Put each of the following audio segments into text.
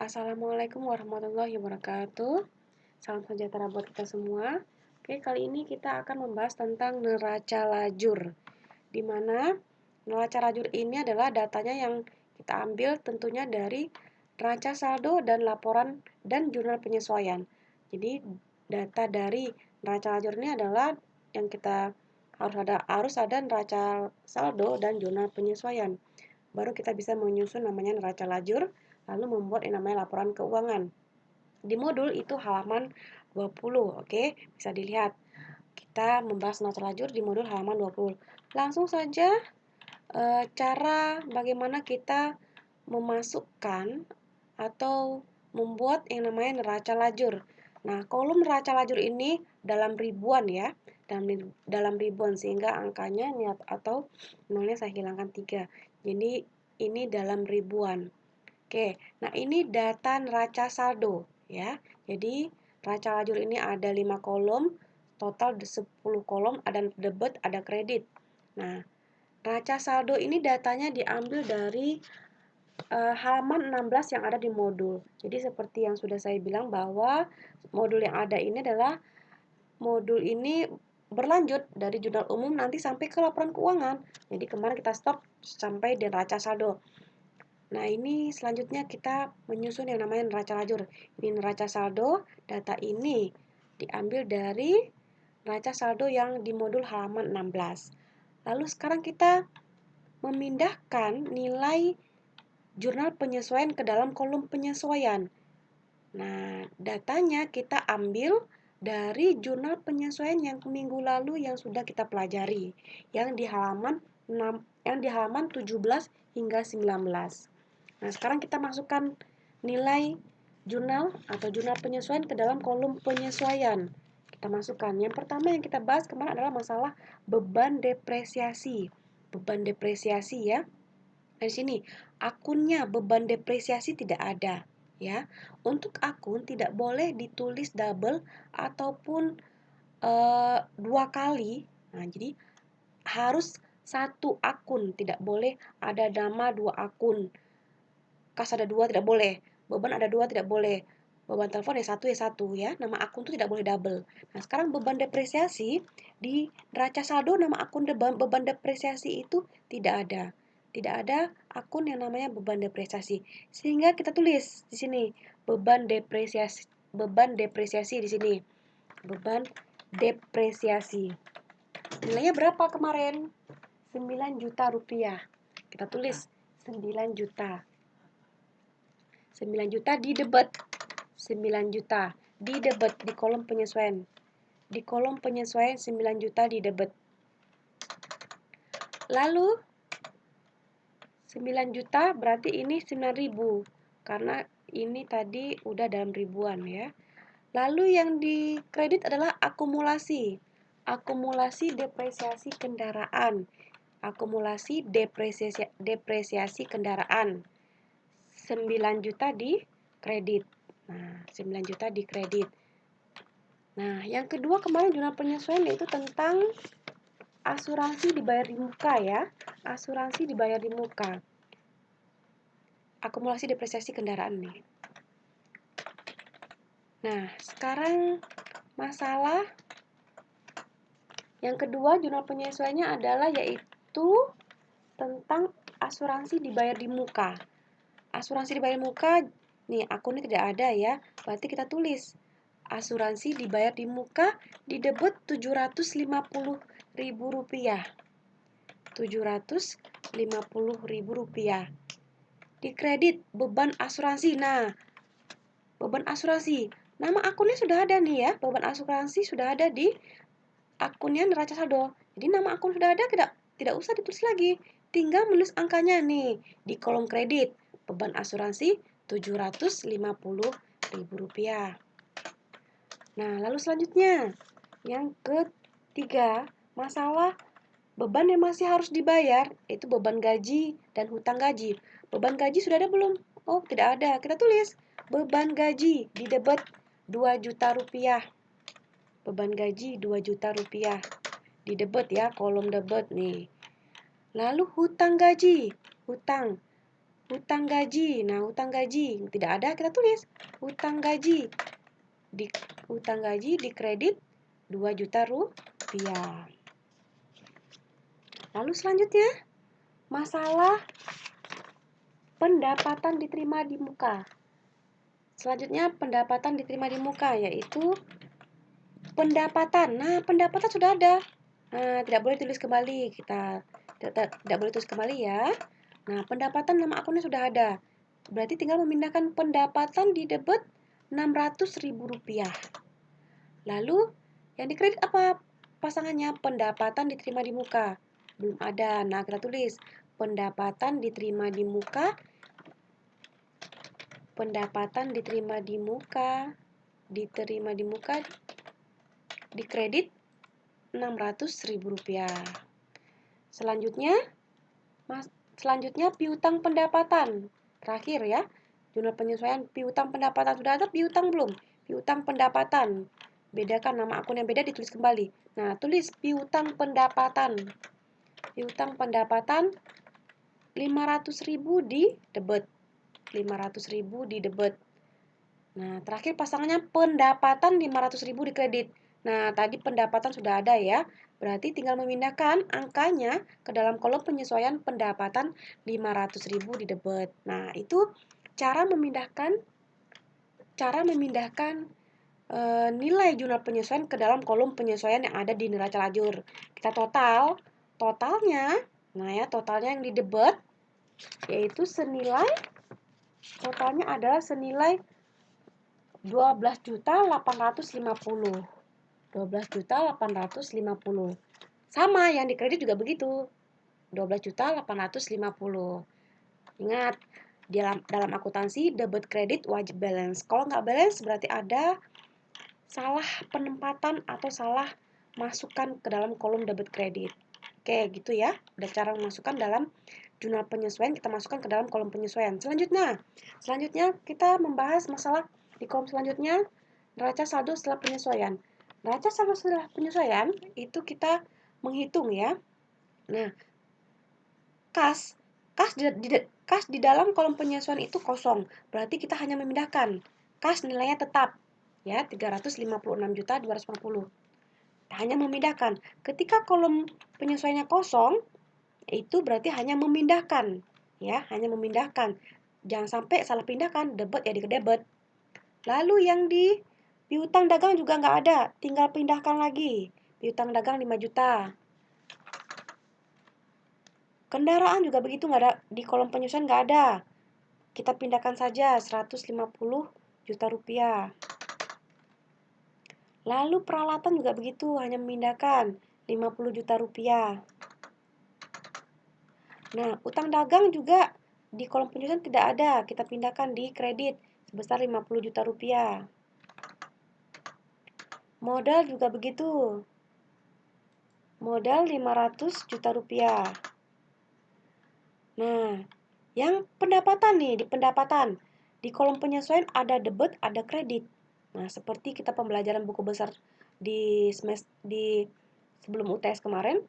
Assalamualaikum warahmatullahi wabarakatuh. Salam sejahtera buat kita semua. Oke, kali ini kita akan membahas tentang neraca lajur. Di mana neraca lajur ini adalah datanya yang kita ambil tentunya dari neraca saldo dan laporan dan jurnal penyesuaian. Jadi data dari neraca lajur ini adalah yang kita harus ada neraca saldo dan jurnal penyesuaian. Baru kita bisa menyusun namanya neraca lajur, lalu membuat yang namanya laporan keuangan. Di modul itu halaman 20, oke? Bisa dilihat. Kita membahas neraca lajur di modul halaman 20. Langsung saja cara bagaimana kita memasukkan atau membuat yang namanya neraca lajur. Nah, kolom neraca lajur ini dalam ribuan ya, dalam ribuan sehingga angkanya atau nolnya saya hilangkan 3. Jadi ini dalam ribuan. Oke, nah ini data neraca saldo ya. Jadi neraca lajur ini ada 5 kolom, total 10 kolom, ada debit, ada kredit. Nah, neraca saldo ini datanya diambil dari halaman 16 yang ada di modul. Jadi seperti yang sudah saya bilang bahwa modul yang ada ini adalah modul ini berlanjut dari jurnal umum nanti sampai ke laporan keuangan. Jadi kemarin kita stop sampai di neraca saldo. Nah, ini selanjutnya kita menyusun yang namanya neraca lajur. Ini neraca saldo, data ini diambil dari neraca saldo yang di modul halaman 16. Lalu sekarang kita memindahkan nilai jurnal penyesuaian ke dalam kolom penyesuaian. Nah, datanya kita ambil dari jurnal penyesuaian yang minggu lalu yang sudah kita pelajari, yang di halaman 17 hingga 19. Nah, sekarang kita masukkan nilai jurnal atau jurnal penyesuaian ke dalam kolom penyesuaian. Kita masukkan. Yang pertama yang kita bahas kemarin adalah masalah beban depresiasi. Beban depresiasi ya. Di sini akunnya beban depresiasi tidak ada ya. Untuk akun tidak boleh ditulis double ataupun 2 kali. Nah, jadi harus satu akun, tidak boleh ada nama 2 akun. Kas ada 2 tidak boleh, beban ada 2 tidak boleh. Beban telepon ya satu ya. Nama akun itu tidak boleh double. Nah, sekarang beban depresiasi di neraca saldo nama akun beban depresiasi itu tidak ada. Tidak ada akun yang namanya beban depresiasi. Sehingga kita tulis di sini beban depresiasi di sini. Beban depresiasi. Nilainya berapa kemarin? 9 juta rupiah. Kita tulis 9 juta. 9 juta di debit. 9 juta di debit di kolom penyesuaian. Di kolom penyesuaian 9 juta di debit. Lalu 9 juta berarti ini 9.000 karena ini tadi udah dalam ribuan ya. Lalu yang di kredit adalah akumulasi. Akumulasi depresiasi kendaraan. Akumulasi depresiasi kendaraan. 9 juta di kredit. Nah, 9 juta di kredit. Nah, yang kedua kemarin jurnal penyesuaian yaitu tentang asuransi dibayar di muka ya. Asuransi dibayar di muka. Akumulasi depresiasi kendaraan nih. Nah, sekarang masalah yang kedua jurnal penyesuaiannya adalah yaitu tentang asuransi dibayar di muka. Asuransi dibayar di muka, nih akunnya tidak ada ya. Berarti kita tulis asuransi dibayar di muka di debit Rp750.000. Rp750.000. Di kredit beban asuransi. Nah, beban asuransi. Nama akunnya sudah ada nih ya. Beban asuransi sudah ada di akunnya neraca saldo. Jadi nama akun sudah ada, tidak usah ditulis lagi. Tinggal menulis angkanya nih di kolom kredit. Beban asuransi Rp750.000. Nah, lalu selanjutnya yang ketiga, masalah beban yang masih harus dibayar, itu beban gaji dan hutang gaji. Beban gaji sudah ada belum? Oh, tidak ada. Kita tulis beban gaji di debit Rp2 juta. Beban gaji Rp2 juta. Di debit ya, kolom debit nih. Lalu hutang gaji. Hutang Utang gaji. Nah, utang gaji tidak ada, kita tulis utang gaji. Utang gaji dikredit 2 juta rupiah. Lalu selanjutnya, masalah pendapatan diterima di muka. Selanjutnya, pendapatan diterima di muka, yaitu pendapatan. Nah, pendapatan sudah ada. Nah, tidak boleh tulis kembali. Kita tidak boleh tulis kembali ya. Nah, pendapatan nama akunnya sudah ada. Berarti tinggal memindahkan pendapatan di debit Rp600.000. Lalu, yang dikredit apa pasangannya? Pendapatan diterima di muka. Belum ada. Nah, kita tulis pendapatan diterima di muka. Pendapatan diterima di muka. Diterima di muka. Dikredit Rp600.000. Selanjutnya piutang pendapatan. Terakhir ya, jurnal penyesuaian piutang pendapatan. Sudah ada piutang belum? Piutang pendapatan. Bedakan nama akun yang beda ditulis kembali. Nah, tulis piutang pendapatan. Piutang pendapatan 500.000 di debit. 500.000 di debit. Nah, terakhir pasangannya pendapatan 500.000 di kredit. Nah, tadi pendapatan sudah ada ya. Berarti tinggal memindahkan angkanya ke dalam kolom penyesuaian pendapatan 500.000 di debit. Nah, itu cara memindahkan nilai jurnal penyesuaian ke dalam kolom penyesuaian yang ada di neraca lajur. Kita totalnya, nah ya, totalnya yang di debit yaitu totalnya adalah senilai 12.850. 12.850. Sama yang di kredit juga begitu. 12.850. Ingat, dalam akuntansi debit kredit wajib balance. Kalau nggak balance berarti ada salah penempatan atau salah masukkan ke dalam kolom debit kredit. Oke, gitu ya. Ada cara memasukkan dalam jurnal penyesuaian, kita masukkan ke dalam kolom penyesuaian. Selanjutnya kita membahas masalah di kolom selanjutnya, neraca saldo setelah penyesuaian. Neraca saldo setelah penyesuaian itu kita menghitung ya. Nah, kas di dalam kolom penyesuaian itu kosong. Berarti kita hanya memindahkan. Kas nilainya tetap ya, 356.250. Hanya memindahkan. Ketika kolom penyesuaiannya kosong, itu berarti hanya memindahkan ya, hanya memindahkan. Jangan sampai salah pindahkan, debit ya di debit. Lalu yang di piutang dagang juga nggak ada, tinggal pindahkan lagi. Piutang dagang 5 juta. Kendaraan juga begitu, nggak ada di kolom penyesuaian, nggak ada. Kita pindahkan saja 150 juta rupiah. Lalu peralatan juga begitu, hanya memindahkan 50 juta rupiah. Nah, utang dagang juga di kolom penyesuaian tidak ada, kita pindahkan di kredit sebesar 50 juta rupiah. Modal juga begitu. Modal 500 juta rupiah. Nah, yang pendapatan nih, di kolom penyesuaian ada debit, ada kredit. Nah, seperti kita pembelajaran buku besar di sebelum UTS kemarin,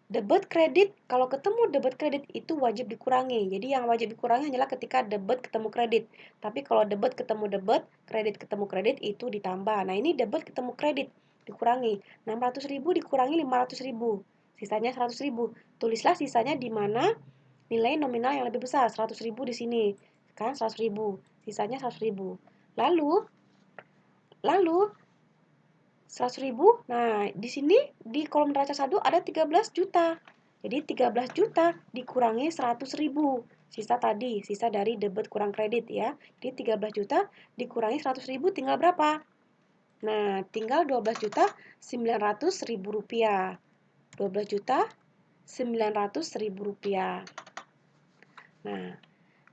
debit kredit, kalau ketemu debit kredit itu wajib dikurangi. Jadi yang wajib dikurangi hanyalah ketika debit ketemu kredit. Tapi kalau debit ketemu debit, kredit ketemu kredit itu ditambah. Nah, ini debit ketemu kredit dikurangi. 600.000 dikurangi 500.000. Sisanya 100.000. Tulislah sisanya di mana nilai nominal yang lebih besar, 100.000 di sini. Kan 100.000. Sisanya 100.000. Lalu 100.000. Nah, di sini di kolom neraca saldo ada 13 juta. Jadi 13 juta dikurangi 100.000. Sisa dari debit kurang kredit ya. Jadi 13 juta dikurangi 100.000 tinggal berapa? Nah, tinggal 12 juta 900 ribu rupiah. 12 juta 900 ribu rupiah. Nah,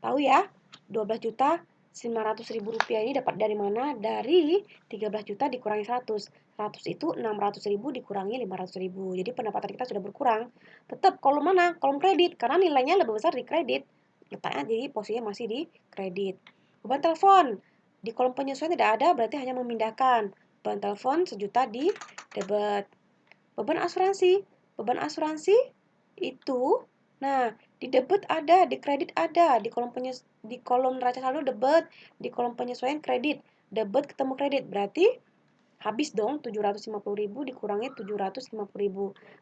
tahu ya, 12 juta 900 ribu rupiah ini dapat dari mana? Dari 13 juta dikurangi 100. 100 itu 600 ribu dikurangi 500 ribu. Jadi pendapatan kita sudah berkurang. Tetap kolom mana? Kolom kredit. Karena nilainya lebih besar di kredit. Letaknya jadi posisinya masih di kredit. Beban telepon. Di kolom penyesuaian tidak ada, berarti hanya memindahkan. Beban telepon 1 juta di debit. Beban asuransi. Beban asuransi itu, nah, Di debit ada, di kredit ada, di kolom neraca saldo debit, di kolom penyesuaian kredit. Debit ketemu kredit, berarti habis dong 750.000 dikurangi 750.000.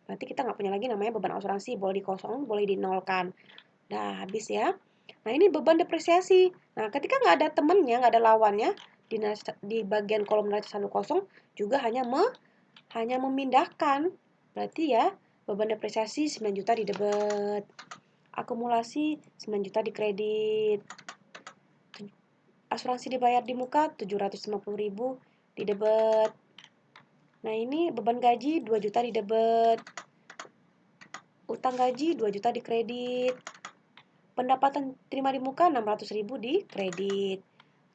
Berarti kita nggak punya lagi namanya beban asuransi, boleh dikosong, boleh dinolkan. Nah, habis ya. Nah, ini beban depresiasi. Nah, ketika nggak ada temennya, nggak ada lawannya, di bagian kolom neraca saldo kosong juga hanya memindahkan. Berarti ya, beban depresiasi 9 juta di debit. Akumulasi 9 juta di kredit. Asuransi dibayar di muka 750.000 di debit. Nah, ini beban gaji 2 juta di debit. Utang gaji 2 juta di kredit. Pendapatan terima di muka 600.000 di kredit.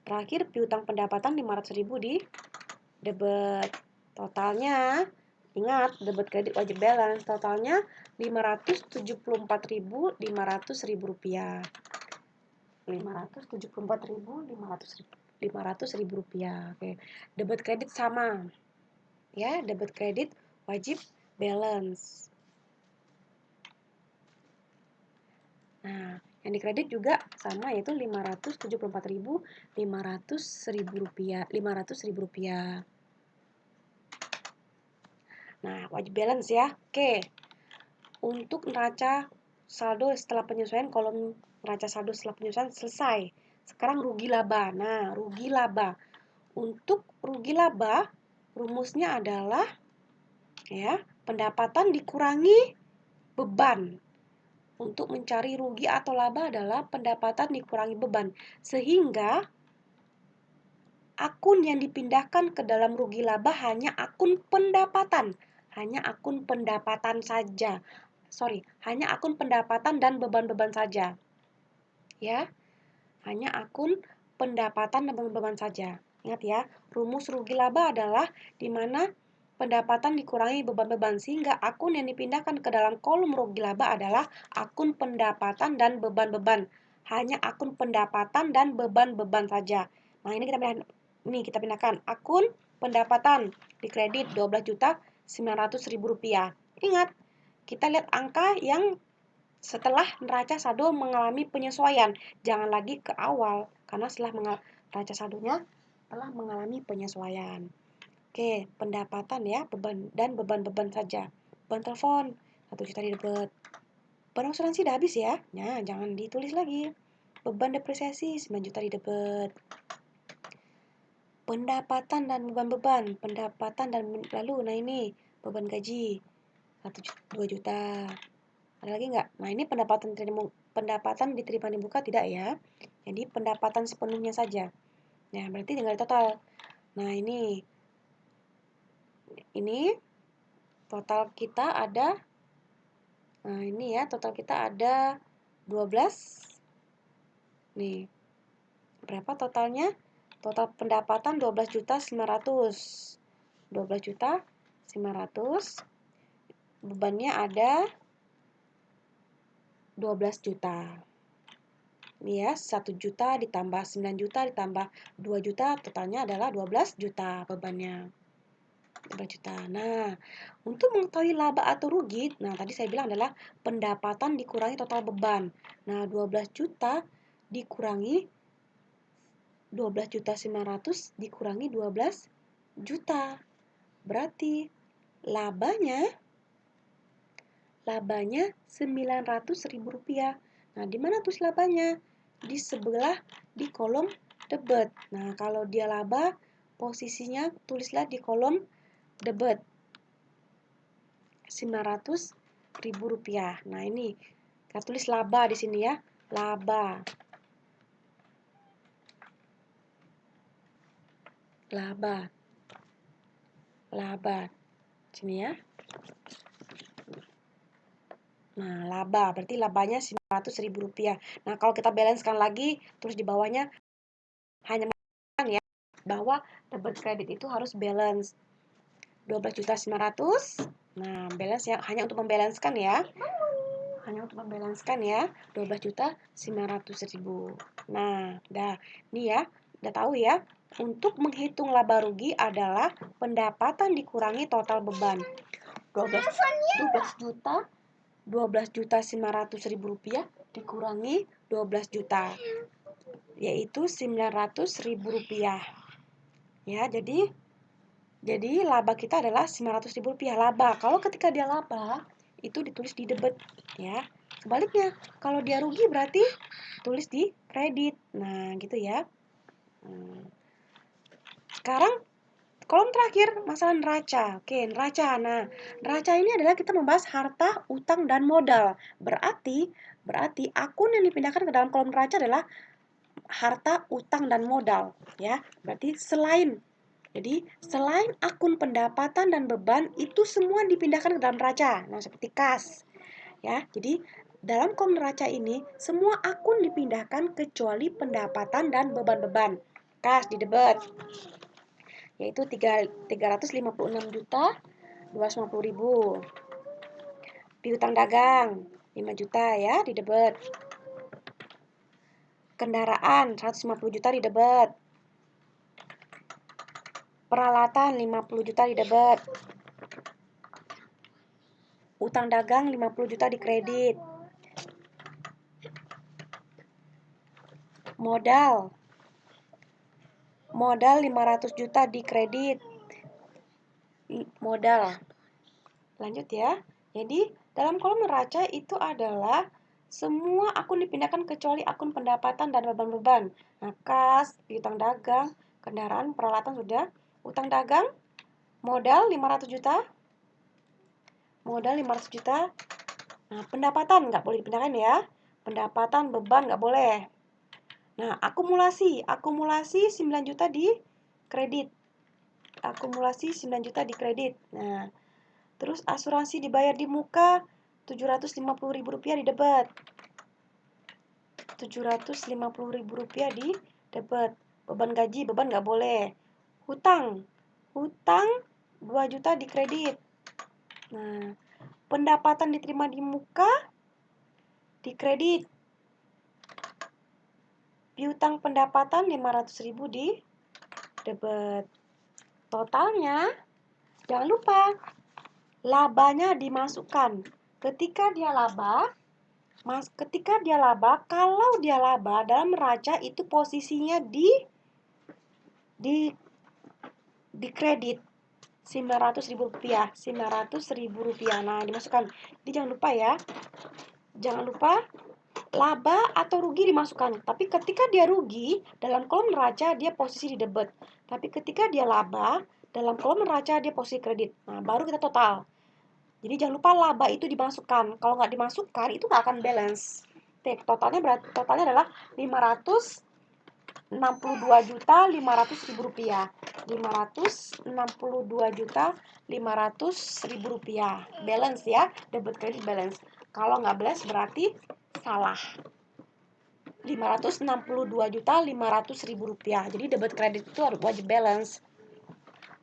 Terakhir piutang pendapatan 500.000 di debit. Totalnya, ingat debit kredit wajib balance, totalnya 574.500 rupiah. 574.500 rupiah. Oke. Debit kredit sama. Ya, debit kredit wajib balance. Nah, yang di kredit juga sama, yaitu 574.500 rupiah. Nah, wajib balance ya. Oke. Untuk neraca saldo setelah penyesuaian, kolom neraca saldo setelah penyesuaian selesai. Sekarang rugi laba. Nah, rugi laba. Untuk rugi laba, rumusnya adalah ya, pendapatan dikurangi beban. Untuk mencari rugi atau laba adalah pendapatan dikurangi beban. Sehingga akun yang dipindahkan ke dalam rugi laba hanya akun pendapatan. Hanya akun pendapatan saja. Hanya akun pendapatan dan beban-beban saja. Ya, hanya akun pendapatan dan beban-beban saja. Ingat ya, rumus rugi laba adalah di mana pendapatan dikurangi beban-beban, sehingga akun yang dipindahkan ke dalam kolom rugi laba adalah akun pendapatan dan beban-beban. Hanya akun pendapatan dan beban-beban saja. Nah, ini kita pindahkan akun pendapatan di kredit 12.900.000 rupiah. Ingat, kita lihat angka yang setelah neraca saldo mengalami penyesuaian. Jangan lagi ke awal, karena setelah neraca saldonya telah mengalami penyesuaian. Oke, pendapatan ya, beban dan beban-beban saja. Beban telepon 1 juta di debit. Beban asuransi udah habis ya. Nah, jangan ditulis lagi. Beban depresiasi 9 juta di debit. Pendapatan dan beban-beban, nah ini beban gaji 2 juta. Ada lagi nggak? Nah, ini pendapatan diterima di muka tidak ya. Jadi pendapatan sepenuhnya saja. Nah, berarti tinggal total. Nah, ini total kita ada, nah ini ya, total kita ada 12. Nih, berapa totalnya? Total pendapatan 12.900. 12.900. Bebannya ada 12 juta. Ini ya, 1 juta ditambah 9 juta ditambah 2 juta, totalnya adalah 12 juta bebannya. 12 juta. Nah, untuk mengetahui laba atau rugi, nah tadi saya bilang adalah pendapatan dikurangi total beban. Nah, 12 juta dikurangi 12.900 dikurangi 12 juta. Berarti labanya 900.000 rupiah. Nah, di mana tuh labanya? Di sebelah di kolom debit. Nah, kalau dia laba, posisinya tulislah di kolom debit. 900.000 rupiah. Nah, ini kita tulis laba di sini ya. Laba. Sini ya. Nah, laba. Berarti labanya 900.000 rupiah. Nah, kalau kita balancekan lagi, terus di bawahnya hanya ya, bahwa debit kredit itu harus balance. 12.900. Nah, balance ya, hanya untuk membalancekan ya. 12.900.000. Nah, ini ya, udah tahu ya. Untuk menghitung laba rugi adalah pendapatan dikurangi total beban. 12 juta 900.000 rupiah dikurangi 12 juta, yaitu 900.000 rupiah. Ya, jadi laba kita adalah 900.000 rupiah laba. Kalau ketika dia laba, itu ditulis di debit, ya. Sebaliknya, kalau dia rugi berarti tulis di kredit. Nah, gitu ya. Sekarang kolom terakhir, masalah neraca. Oke, neraca. Nah, neraca ini adalah kita membahas harta, utang, dan modal. Berarti akun yang dipindahkan ke dalam kolom neraca adalah harta, utang, dan modal. Ya, berarti selain akun pendapatan dan beban, itu semua dipindahkan ke dalam neraca. Nah, seperti kas. Ya, jadi dalam kolom neraca ini, semua akun dipindahkan kecuali pendapatan dan beban-beban. Kas di debit, yaitu 356.250.000. Piutang dagang 5 juta ya di debit. Kendaraan 150 juta di debit. Peralatan 50 juta di debit. Utang dagang 50 juta di kredit. Modal 500 juta di kredit. Modal. Lanjut ya. Jadi, dalam kolom neraca itu adalah semua akun dipindahkan kecuali akun pendapatan dan beban-beban. Nah, kas, piutang dagang, kendaraan, peralatan sudah. Utang dagang, modal 500 juta. Modal 500 juta. Nah, pendapatan nggak boleh dipindahkan ya. Pendapatan, beban nggak boleh. Nah, akumulasi 9 juta di kredit. Akumulasi 9 juta di kredit. Nah, terus asuransi dibayar di muka 750.000 rupiah di debit. 750.000 rupiah di debit. Beban gaji, beban nggak boleh. Hutang 2 juta di kredit. Nah, pendapatan diterima di muka di kredit. Piutang pendapatan 500.000 di debit. Totalnya, jangan lupa labanya dimasukkan. Ketika dia laba, kalau dia laba dalam neraca itu posisinya di kredit 900.000 rupiah. 900.000 rupiah. Nah, dimasukkan. Jadi jangan lupa ya. Jangan lupa laba atau rugi dimasukkan. Tapi ketika dia rugi, dalam kolom neraca dia posisi di debit. Tapi ketika dia laba, dalam kolom neraca dia posisi kredit. Nah, baru kita total. Jadi jangan lupa laba itu dimasukkan. Kalau nggak dimasukkan, itu nggak akan balance. Totalnya adalah 562.500.000 rupiah. 562.500.000 rupiah. Balance ya, debit kredit balance. Kalau nggak balance berarti salah. 562.500.000 rupiah. Jadi debit kredit itu harus wajib balance.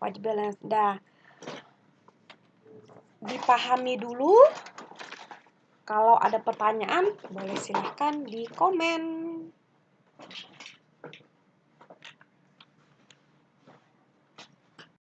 Wajib balance. Dah. Dipahami dulu. Kalau ada pertanyaan, boleh silahkan di komen.